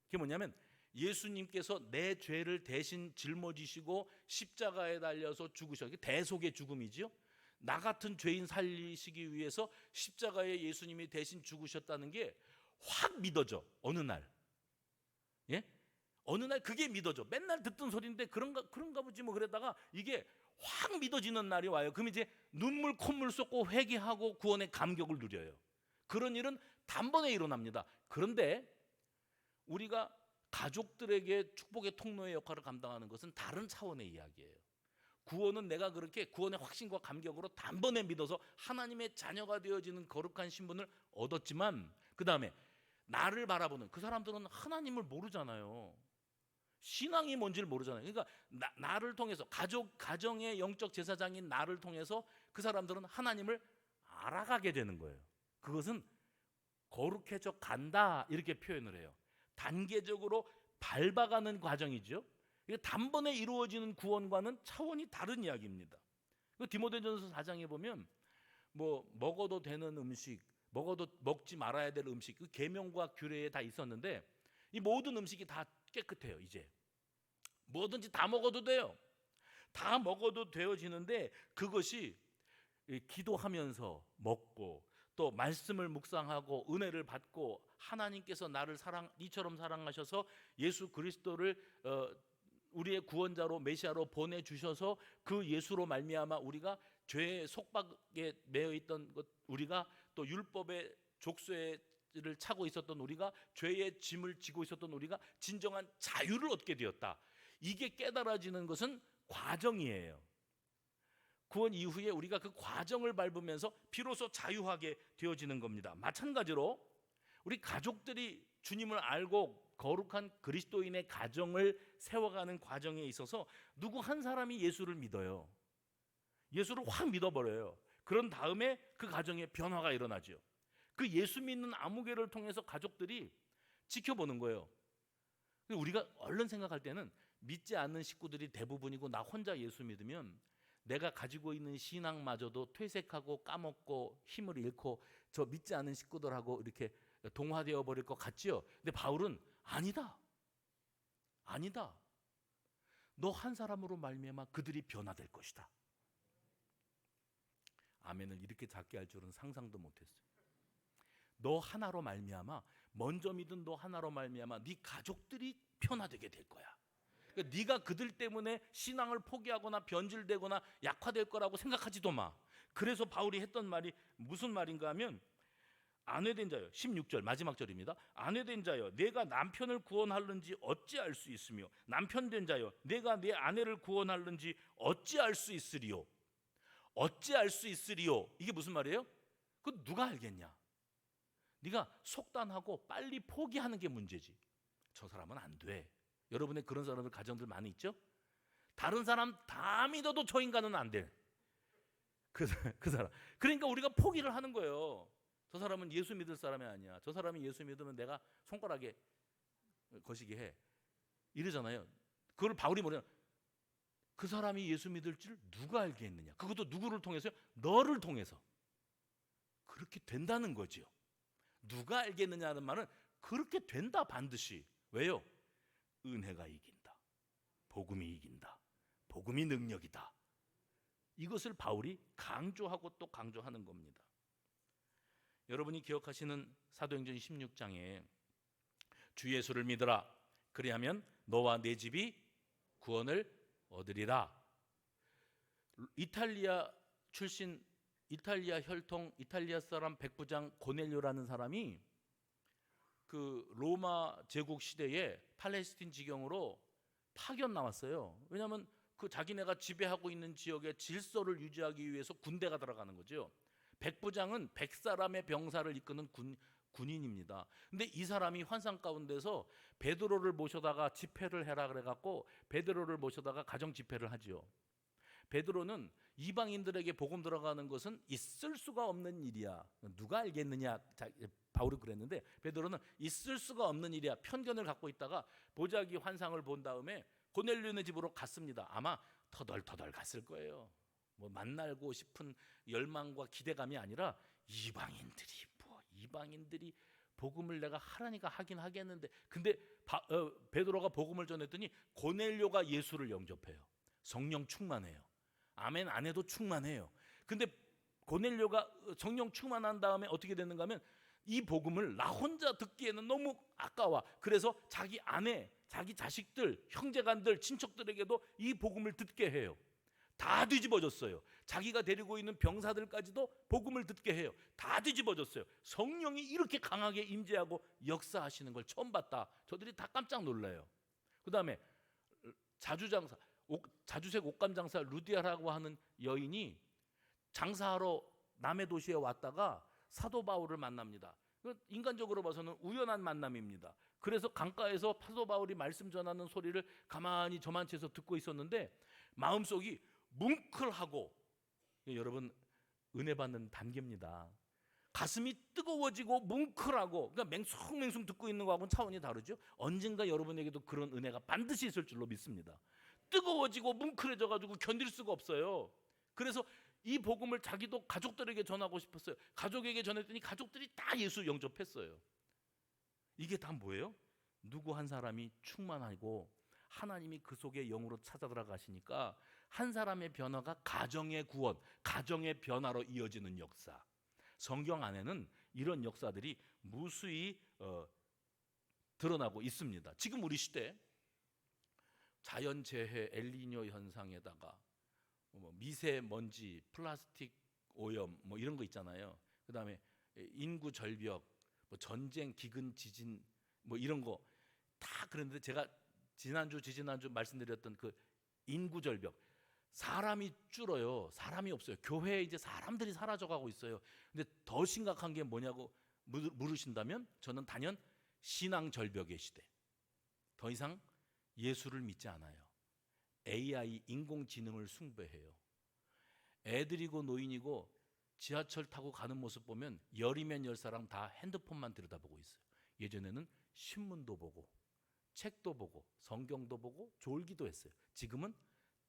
그게 뭐냐면 예수님께서 내 죄를 대신 짊어지시고 십자가에 달려서 죽으셨기, 대속의 죽음이지요. 나 같은 죄인 살리시기 위해서 십자가에 예수님이 대신 죽으셨다는 게 확 믿어져. 어느 날, 예? 어느 날 그게 믿어져. 맨날 듣던 소리인데 그런가 보지 뭐, 그러다가 이게 확 믿어지는 날이 와요. 그럼 이제 눈물 콧물 쏟고 회개하고 구원의 감격을 누려요. 그런 일은 단번에 일어납니다. 그런데 우리가 가족들에게 축복의 통로의 역할을 감당하는 것은 다른 차원의 이야기예요. 구원은 내가 그렇게 구원의 확신과 감격으로 단번에 믿어서 하나님의 자녀가 되어지는 거룩한 신분을 얻었지만, 그 다음에 나를 바라보는 그 사람들은 하나님을 모르잖아요. 신앙이 뭔지를 모르잖아요. 그러니까 나를 통해서, 가정의 영적 제사장인 나를 통해서 그 사람들은 하나님을 알아가게 되는 거예요. 그것은 거룩해져 간다, 이렇게 표현을 해요. 단계적으로 밟아가는 과정이죠. 이게 단번에 이루어지는 구원과는 차원이 다른 이야기입니다. 디모데전서 4장에 보면 뭐 먹어도 되는 음식, 먹어도 먹지 말아야 될 음식, 그 계명과 규례에 다 있었는데 이 모든 음식이 다 깨끗해요. 이제 뭐든지 다 먹어도 돼요. 다 먹어도 되어지는데 그것이 기도하면서 먹고 또 말씀을 묵상하고 은혜를 받고 하나님께서 나를 이처럼 사랑하셔서 예수 그리스도를 우리의 구원자로 메시아로 보내주셔서 그 예수로 말미암아 우리가 죄의 속박에 매여 있던 것, 우리가 또 율법의 족쇄를 차고 있었던 우리가, 죄의 짐을 지고 있었던 우리가 진정한 자유를 얻게 되었다. 이게 깨달아지는 것은 과정이에요. 구원 이후에 우리가 그 과정을 밟으면서 비로소 자유하게 되어지는 겁니다. 마찬가지로 우리 가족들이 주님을 알고 거룩한 그리스도인의 가정을 세워가는 과정에 있어서 누구 한 사람이 예수를 믿어요. 예수를 확 믿어버려요. 그런 다음에 그 가정에 변화가 일어나죠. 그 예수 믿는 아무개를 통해서 가족들이 지켜보는 거예요. 우리가 얼른 생각할 때는 믿지 않는 식구들이 대부분이고 나 혼자 예수 믿으면 내가 가지고 있는 신앙마저도 퇴색하고 까먹고 힘을 잃고 저 믿지 않는 식구들하고 이렇게 동화되어 버릴 것 같지요. 근데 바울은 아니다. 너 한 사람으로 말미암아 그들이 변화될 것이다. 아멘을 이렇게 작게 할 줄은 상상도 못했어요. 너 하나로 말미암아, 먼저 믿은 너 하나로 말미암아 네 가족들이 변화되게 될 거야. 그러니까 네가 그들 때문에 신앙을 포기하거나 변질되거나 약화될 거라고 생각하지도 마. 그래서 바울이 했던 말이 무슨 말인가 하면, 아내된 자여, 16절 마지막 절입니다. 아내된 자여, 내가 남편을 구원하는지 어찌 알 수 있으며, 남편된 자여, 내가 내 아내를 구원하는지 어찌 알 수 있으리요. 어찌 알 수 있으리요. 이게 무슨 말이에요? 그 누가 알겠냐? 네가 속단하고 빨리 포기하는 게 문제지. 저 사람은 안 돼. 여러분의 그런 사람들, 가정들 많이 있죠? 다른 사람 다 믿어도 저 인간은 안 돼. 그 사람. 그러니까 우리가 포기를 하는 거예요. 저 사람은 예수 믿을 사람이 아니야. 저 사람이 예수 믿으면 내가 손가락에 거시게 해. 이러잖아요. 그걸 바울이 뭐냐? 그 사람이 예수 믿을 줄 누가 알겠느냐? 그것도 누구를 통해서요? 너를 통해서. 그렇게 된다는 거지요. 누가 알겠느냐는 말은 그렇게 된다, 반드시. 왜요? 은혜가 이긴다. 복음이 이긴다. 복음이 능력이다. 이것을 바울이 강조하고 또 강조하는 겁니다. 여러분이 기억하시는 사도행전 16장에 주 예수를 믿으라, 그리하면 너와 내 집이 구원을 얻으리라. 이탈리아 출신, 이탈리아 혈통, 이탈리아 사람 백부장 고넬료라는 사람이 그 로마 제국 시대에 팔레스틴 지경으로 파견 나왔어요. 왜냐하면 그 자기네가 지배하고 있는 지역의 질서를 유지하기 위해서 군대가 들어가는 거죠. 백부장은 100사람의 병사를 이끄는 군인입니다. 근데 이 사람이 환상 가운데서 베드로를 모셔다가 집회를 해라 그래갖고 베드로를 모셔다가 가정 집회를 하지요. 베드로는 이방인들에게 복음 들어가는 것은 있을 수가 없는 일이야. 누가 알겠느냐? 바울이 그랬는데 베드로는 있을 수가 없는 일이야. 편견을 갖고 있다가 보자기 환상을 본 다음에 고넬료네 집으로 갔습니다. 아마 터덜터덜 갔을 거예요. 뭐 만나고 싶은 열망과 기대감이 아니라 이방인들이 복음을 내가 하라니까 하긴 하겠는데, 근데 베드로가 복음을 전했더니 고넬료가 예수를 영접해요. 성령 충만해요. 아멘 안 해도 충만해요. 근데 고넬료가 성령 충만한 다음에 어떻게 되는가 하면 이 복음을 나 혼자 듣기에는 너무 아까워. 그래서 자기 아내, 자기 자식들, 형제간들, 친척들에게도 이 복음을 듣게 해요. 다 뒤집어졌어요. 자기가 데리고 있는 병사들까지도 복음을 듣게 해요. 다 뒤집어졌어요. 성령이 이렇게 강하게 임재하고 역사하시는 걸 처음 봤다. 저들이 다 깜짝 놀라요. 그 다음에 자주색 옷감 장사 루디아라고 하는 여인이 장사하러 남의 도시에 왔다가 사도 바울을 만납니다. 인간적으로 봐서는 우연한 만남입니다. 그래서 강가에서 사도 바울이 말씀 전하는 소리를 가만히 저만치에서 듣고 있었는데 마음속이 뭉클하고, 여러분 은혜 받는 단계입니다. 가슴이 뜨거워지고 뭉클하고, 그러니까 맹숭맹숭 듣고 있는 거하고는 차원이 다르죠. 언젠가 여러분에게도 그런 은혜가 반드시 있을 줄로 믿습니다. 뜨거워지고 뭉클해져 가지고 견딜 수가 없어요. 그래서 이 복음을 자기도 가족들에게 전하고 싶었어요. 가족에게 전했더니 가족들이 다 예수 영접했어요. 이게 다 뭐예요? 누구 한 사람이 충만하고 하나님이 그 속에 영으로 찾아 들어가시니까 한 사람의 변화가 가정의 구원, 가정의 변화로 이어지는 역사. 성경 안에는 이런 역사들이 무수히 드러나고 있습니다. 지금 우리 시대 자연재해, 엘니뇨 현상에다가 미세먼지, 플라스틱 오염 이런 거 있잖아요. 그 다음에 인구 절벽, 전쟁, 기근, 지진 이런 거 다. 그런데 제가 지지난주 말씀드렸던 그 인구 절벽, 사람이 줄어요. 사람이 없어요. 교회에 이제 사람들이 사라져가고 있어요. 근데 더 심각한 게 뭐냐고 물으신다면 저는 단연 신앙 절벽의 시대. 더 이상 예수를 믿지 않아요. AI, 인공지능을 숭배해요. 애들이고 노인이고 지하철 타고 가는 모습 보면 열이면 열 사람 다 핸드폰만 들여다보고 있어요. 예전에는 신문도 보고 책도 보고 성경도 보고 졸기도 했어요. 지금은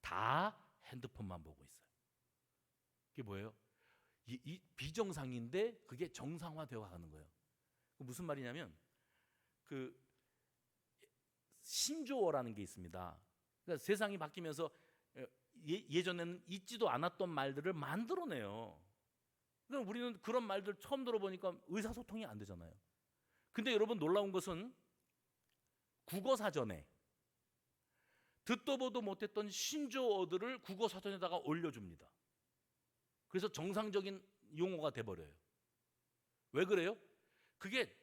다 핸드폰만 보고 있어요. 그게 뭐예요? 이 비정상인데 그게 정상화되어 가는 거예요. 무슨 말이냐면 그 신조어라는 게 있습니다. 그러니까 세상이 바뀌면서 예전에는 있지도 않았던 말들을 만들어내요. 그러니까 우리는 그런 말들 처음 들어보니까 의사소통이 안 되잖아요. 근데 여러분 놀라운 것은 국어사전에 듣도 보도 못했던 신조어들을 국어사전에다가 올려줍니다. 그래서 정상적인 용어가 돼버려요. 왜 그래요? 그게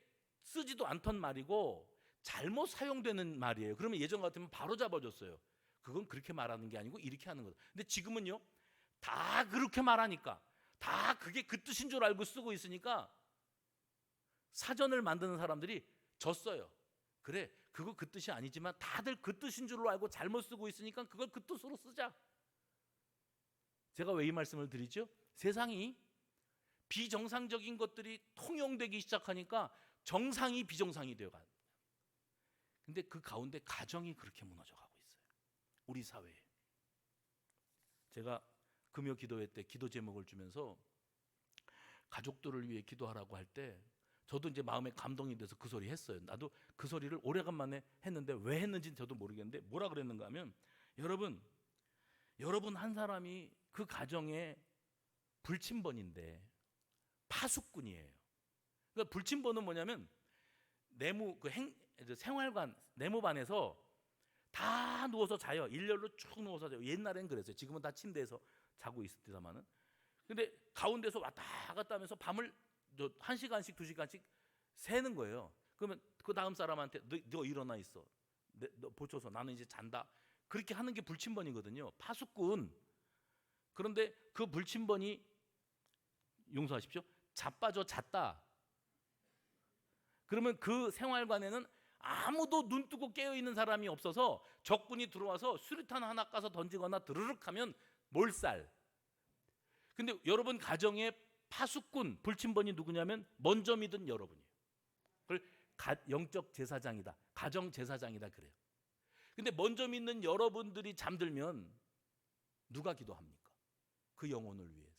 쓰지도 않던 말이고 잘못 사용되는 말이에요. 그러면 예전 같으면 바로 잡아줬어요. 그건 그렇게 말하는 게 아니고 이렇게 하는 거다. 근데 지금은요, 다 그렇게 말하니까, 다 그게 그 뜻인 줄 알고 쓰고 있으니까 사전을 만드는 사람들이 졌어요. 그래, 그거 그 뜻이 아니지만 다들 그 뜻인 줄로 알고 잘못 쓰고 있으니까 그걸 그 뜻으로 쓰자. 제가 왜 이 말씀을 드리죠? 세상이 비정상적인 것들이 통용되기 시작하니까 정상이 비정상이 되어가요. 근데 그 가운데 가정이 그렇게 무너져 가고 있어요. 우리 사회에. 제가 금요 기도회 때 기도 제목을 주면서 가족들을 위해 기도하라고 할 때 저도 이제 마음에 감동이 돼서 그 소리 했어요. 나도 그 소리를 오래간만에 했는데 왜 했는지는 저도 모르겠는데 뭐라 그랬는가 하면, 여러분 한 사람이 그 가정의 불침번인데 파수꾼이에요. 그러니까 불침번은 뭐냐면 생활관 내무반에서 다 누워서 자요. 일렬로 쭉 누워서 자요. 옛날엔 그랬어요. 지금은 다 침대에서 자고 있습니다만은. 근데 가운데서 왔다 갔다 하면서 밤을 1시간씩 2시간씩 새는 거예요. 그러면 그 다음 사람한테 너 일어나 있어. 너 보초서 나는 이제 잔다. 그렇게 하는 게 불침번이거든요. 파수꾼. 그런데 그 불침번이 용서하십시오. 자빠져 잤다. 그러면 그 생활관에는 아무도 눈 뜨고 깨어 있는 사람이 없어서 적군이 들어와서 수류탄 하나 까서 던지거나 드르륵 하면 몰살. 근데 여러분 가정의 파수꾼, 불침번이 누구냐면 먼저 믿은 여러분이에요. 그걸 영적 제사장이다, 가정 제사장이다 그래요. 근데 먼저 믿는 여러분들이 잠들면 누가 기도합니까? 그 영혼을 위해서.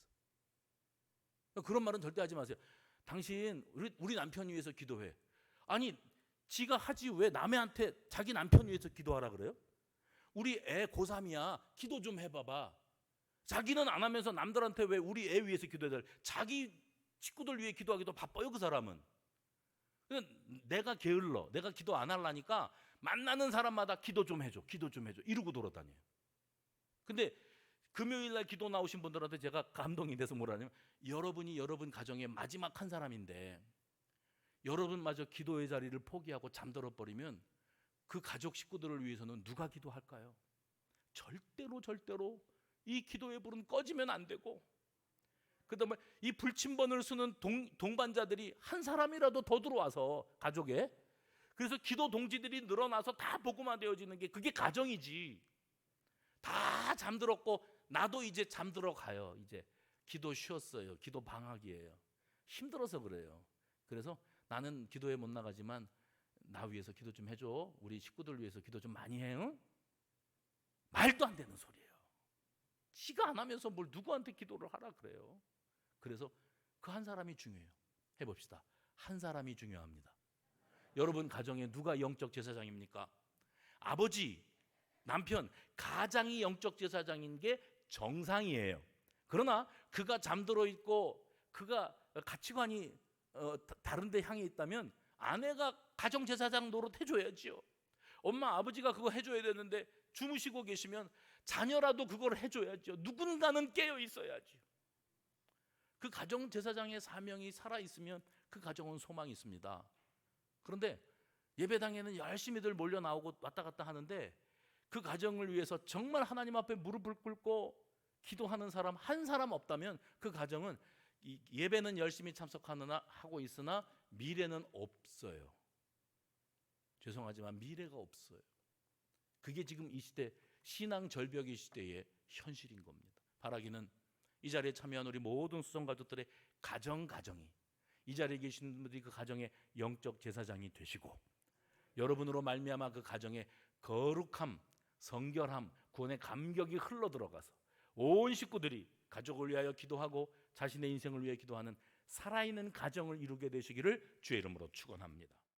그런 말은 절대 하지 마세요. 당신 우리 남편 위해서 기도해. 아니 지가 하지 왜 남한테 자기 남편 위해서 기도하라 그래요? 우리 애 고3이야. 기도 좀 해봐봐. 자기는 안 하면서 남들한테 왜 우리 애 위해서 기도해야 돼? 자기 식구들 위해 기도하기도 바빠요 그 사람은. 내가 게을러. 내가 기도 안 하려니까 만나는 사람마다 기도 좀 해줘. 기도 좀 해줘. 이러고 돌아다녀요. 근데 금요일날 기도 나오신 분들한테 제가 감동이 돼서 뭐라냐면 여러분이 여러분 가정의 마지막 한 사람인데 여러분마저 기도의 자리를 포기하고 잠들어 버리면 그 가족 식구들을 위해서는 누가 기도할까요? 절대로 이 기도의 불은 꺼지면 안 되고, 그다음에 이 불침번을 쓰는 동반자들이 한 사람이라도 더 들어와서 가족에, 그래서 기도 동지들이 늘어나서 다 복음화 되어지는 게 그게 가정이지. 다 잠들었고 나도 이제 잠들어 가요. 이제 기도 쉬었어요. 기도 방학이에요. 힘들어서 그래요. 그래서 나는 기도에 못 나가지만 나 위해서 기도 좀 해줘. 우리 식구들 위해서 기도 좀 많이 해. 응? 말도 안 되는 소리예요. 지가 안 하면서 뭘 누구한테 기도를 하라 그래요. 그래서 그 한 사람이 중요해요. 해봅시다. 한 사람이 중요합니다. 여러분 가정에 누가 영적 제사장입니까? 아버지, 남편, 가장이 영적 제사장인 게 정상이에요. 그러나 그가 잠들어 있고 그가 가치관이 다른 데 향해 있다면 아내가 가정 제사장 노릇 해줘야지요. 엄마 아버지가 그거 해줘야 되는데 주무시고 계시면 자녀라도 그걸 해줘야죠. 누군가는 깨어 있어야지. 그 가정 제사장의 사명이 살아 있으면 그 가정은 소망이 있습니다. 그런데 예배당에는 열심히들 몰려 나오고 왔다 갔다 하는데 그 가정을 위해서 정말 하나님 앞에 무릎을 꿇고 기도하는 사람 한 사람 없다면 그 가정은 예배는 열심히 참석하고 있으나 미래는 없어요. 죄송하지만 미래가 없어요. 그게 지금 이 시대 신앙 절벽의 시대의 현실인 겁니다. 바라기는 이 자리에 참여한 우리 모든 수성 가족들의 가정이 이 자리에 계신 분들이 그 가정의 영적 제사장이 되시고 여러분으로 말미암아 그 가정의 거룩함, 성결함, 구원의 감격이 흘러 들어가서 온 식구들이 가족을 위하여 기도하고 자신의 인생을 위해 기도하는 살아있는 가정을 이루게 되시기를 주의 이름으로 축원합니다.